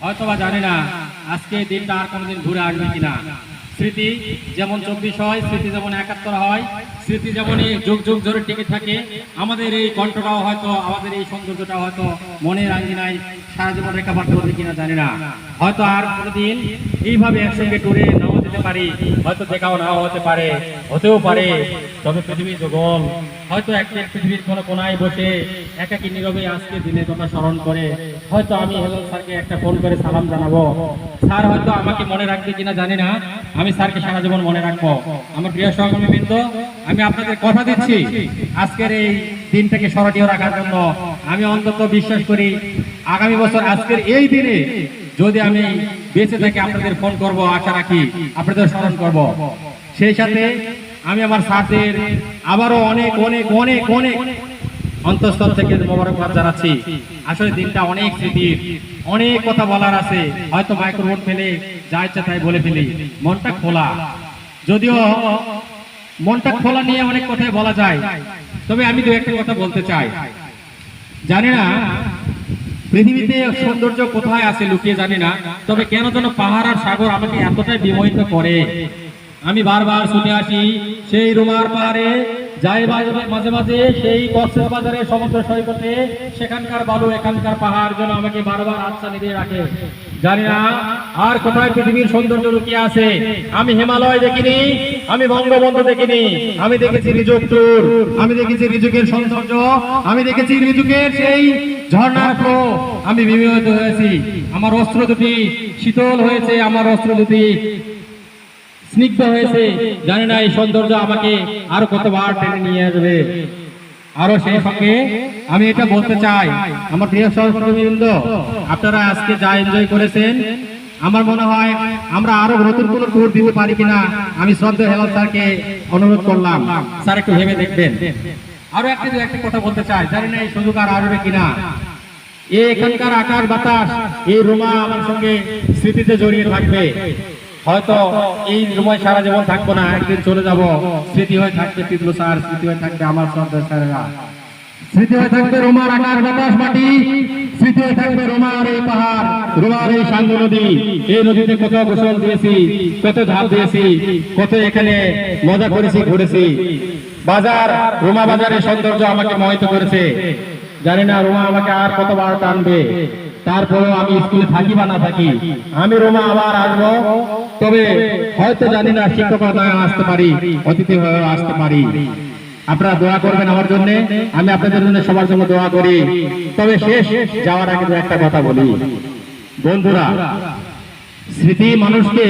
হয়তোবা জানি না আজকে দিনটা আর কোনোদিন ঘুরে আসবে কিনা। স্মৃতি যেমন 24 হয়, স্মৃতি যেমন 71 হয়, স্মৃতি যেমন যুগ যুগ ধরে টিকে থাকে, আমাদের এই কণ্ঠটাও হয়তো, আমাদের এই সৌন্দর্যটাও হয়তো মনের আঙ্গিনায় সারা জীবন রেখাপাত করবে কিনা জানি না। হয়তো আর কোনোদিন এইভাবে একসঙ্গে টুরে নাও যেতে পারি, হয়তো দেখাও নাও হতে পারে, হতেও পারে। তবে পৃথিবীর জগৎ হয়তো একটা পৃথিবীর কোনো কোনায় বসে একাকী নীরবে আজকে দিনের কথা স্মরণ করে হয়তো আমি হেলাল স্যারকে একটা ফোন করে সালাম জানাবো। স্যার হয়তো আমাকে মনে রাখবে কিনা জানি না, আমি স্যারকে সারা জীবন মনে রাখবো। আমার প্রিয় সহকর্মীবৃন্দ, আমি আপনাদের কথা দিচ্ছি আজকের এই দিনটাকে স্মরণীয় রাখার জন্য আমি অন্তত বিশ্বাস করি আগামী বছর আজকের এই দিনে যদি আমি বেঁচে থাকি আপনাদের ফোন করব, আশা রাখি আপনাদের স্মরণ করব। সেই সাথে আমি আমার স্যারদের আবারও অনেক অনেক অনেক অনেক অন্তঃস্থল থেকে মোবারকবাদ জানাচ্ছি। আসলে দিনটা অনেক স্মৃতির, অনেক কথা বলার আছে, হয়তো মাইক্রোফোন ফেলে যা ইচ্ছা তাই বলে ফেলি। মনটা খোলা, যদিও মনটা খোলা নিয়ে অনেক কথাই বলা যায়, তবে আমি দু একটা কথা বলতে চাই। জানি না পৃথিবীতে সৌন্দর্য কোথায় আছে লুকিয়ে জানি না, তবে কেন যেন পাহাড় আর সাগর আমাকে এতটাই বিমোহিত করে। আমি বারবার শুনে আসি সেই রুমার পাহাড়ে যাই মাঝে মাঝে সেই কক্সবাজারের সমুদ্র সৈকতে, সেখানকার বালু এখানকার পাহাড় যেন আমাকে বারবার আচ্ছাদিত দিয়ে রাখে। জানি না আর কোথায় পৃথিবীর সৌন্দর্য লুকিয়ে আছে। আমি হিমালয় দেখিনি, আমি বঙ্গবন্ধু দেখিনি, আমি দেখেছি রিজুক ট্যুর, আমি দেখেছি রিজুকের সৌন্দর্য, আমি দেখেছি রিজুকের সেই ঝর্ণার ফ্লো। আমি বিমোহিত হয়েছি, আমার অস্ত্র দুটি শীতল হয়েছে, আমার অস্ত্র দুটি স্নিগ্ধ হয়েছে। জানি না এই সৌন্দর্য আমাকে আরো কতবার টেনে নিয়ে আসবে। আরো সেই সঙ্গে আমি এটা বলতে চাই, আমার প্রিয় সহকর্মীবৃন্দ, আপনারা আজকে যা এনজয় করেছেন, আমার মনে হয় আমরা আরো নতুন কোন ট্যুর দিতে পারি কিনা আমি শ্রদ্ধেয় হেলাল স্যারকে অনুরোধ করলাম। স্যার একটু ভেবে দেখবেন। আরো একটা কথা বলতে চাই, জানি না এই সুযোগ আর আসবে কিনা। এখানকার আকাশ বাতাস, এই রোমা আমার সঙ্গে স্মৃতিতে জড়িয়ে থাকবে। হয়তো এই সময় সারা জীবন থাকবো না, একদিন চলে যাব। স্মৃতি হয়ে থাকবে টিটলু স্যার, স্মৃতি হয়ে থাকবে আমার শ্রদ্ধেয় স্যারেরা, স্মৃতি হয়ে থাকবে রোমার আকাশ বাতাস মাটি, স্মৃতি হয়ে থাকবে রোমার এই পাহাড়, রোমার এই সাঙ্গু নদী। এই নদীতে কত গোসল দিয়েছি, কত ঝাঁপ দিয়েছি, কত এখানে মজা করেছি, ঘুরেছি। বাজার, রোমা বাজারের সৌন্দর্য আমাকে মোহিত করেছে। জানি না রোমা আমাকে আর কতবার টানবে। তারপরেও আমি স্কুলে থাকি বা না থাকি, আমি রোমা আবার আসবো। তবে হয়তো জানি না শিক্ষকতায় আসতে পারি, অতিথি হয়ে আসতে পারি। আপনারা দোয়া করবেন আমার জন্য, আমি আপনাদের জন্য সবার জন্য দোয়া করি। তবে শেষ যাওয়ার আগে একটা কথা বলি, বন্ধুরা, স্মৃতি মানুষকে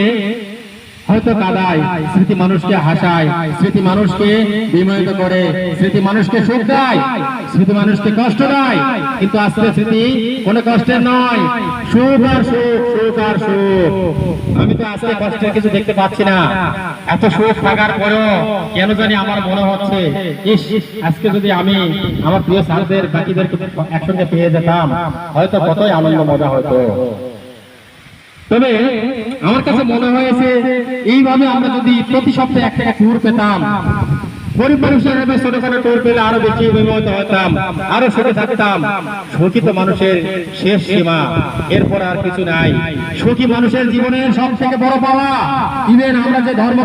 হয়তো কাঁদায়, স্মৃতি মানুষকে হাসায়, স্মৃতি মানুষকে বিমোহিত করে, স্মৃতি মানুষকে সুখ দেয়, স্মৃতি মানুষকে কষ্ট দেয়। কিন্তু আজকে স্মৃতি কোনো কষ্টের নয়, সুখ আর সুখ, সুখ আর সুখ। আমি তো আজকে কষ্টের কিছু দেখতে পাচ্ছি না। এত সুখ থাকার পরেও কেন জানি আমার মনে হচ্ছে, ইস, আজকে যদি আমি আমার প্রিয় স্যারদের বাকিদেরকে একসঙ্গে পেয়ে যেতাম, হয়তো কতই আনন্দ মজা হতো। তবে আমার কাছে মনে হয়েছে এইভাবে আমরা যদি প্রতি সপ্তাহে একটা ট্যুর পেতাম, গরিব মানুষের ছোটখাটো ট্যুর পেলে আরো বেশি বিমোহিত হতাম, আরো সুখে থাকতাম। সুখী তো মানুষের শেষ সীমা, এরপর আর কিছু নাই। সুখী মানুষের জীবনের সব থেকে বড় পাওয়া, ইভেন আমরা যে ধর্ম